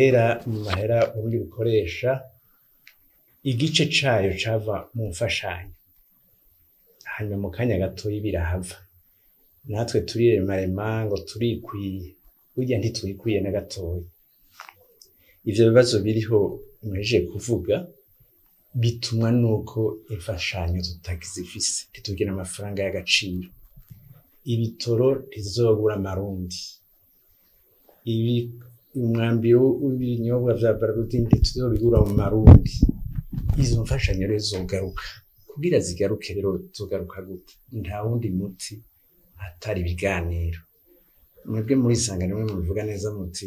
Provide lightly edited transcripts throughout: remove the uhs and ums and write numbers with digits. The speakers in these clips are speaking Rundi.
kera mu mahera ubundi bukoresha igice cayo cava mu mfashanyo, hanyuma mu kanya gatoyi birahava, natwe turirema ngo turikwiye, burya ntitwikwiye na gatoyi. Ivyo bibazo biriho mwejeje kuvuga bitumwa nuko imfashanyo tutagizifise, ntitugira amafaranga y'agaciro. Ibitoro ntizobura amarundi, umwambi w'ibinyobwa vya Braludi ntituzobigura mu marundi. Izo mfashanyo rero zogaruka, kugira zigaruke rero zogaruka gute? Nta wundi muti atari ibiganiro. Mwebwe muri Isanganiro mubivuga neza muti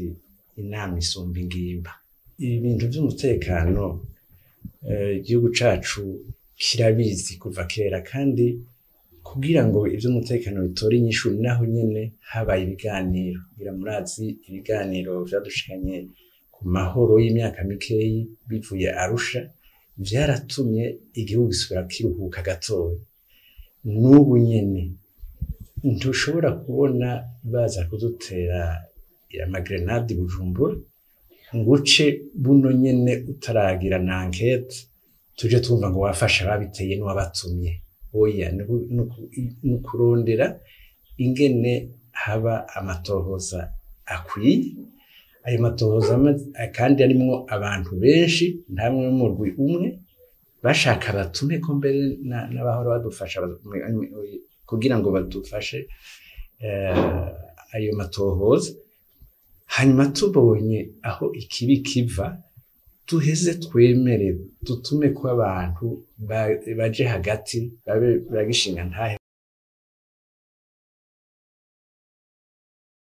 inama isumba ingimba. Ibi bintu vy'umutekano igihugu cacu kirabizi kuva kera, kandi kugira ngo ivy'umutekano bitore inyishu naho nyene habaye ibiganiro. Biramurazi ibiganiro vyadushikanye ku mahoro y'imyaka mikeyi bivuye Arusha, vyaratumye igihugu gisubira kiruhuka gatoya. N'ubu nyene ntushobora kubona baza kudutera amagrenade Bujumbura nguce buno nyene utaragira na enquête tuje twumva ngo wafasha babiteye n'uwabatumye. Oya, nukurondera ingene haba amatohoza akwiye, ayo matohoza kandi arimwo abantu benshi, ntamwe murwi umwe bashaka batume ko mbere n'abahora badufasha kugira ngo badufashe ayo matohoza. Hanyuma tubonye aho ikibi kiva, tuheze twemere dutume ko abantu baje hagati bagishinga ntahe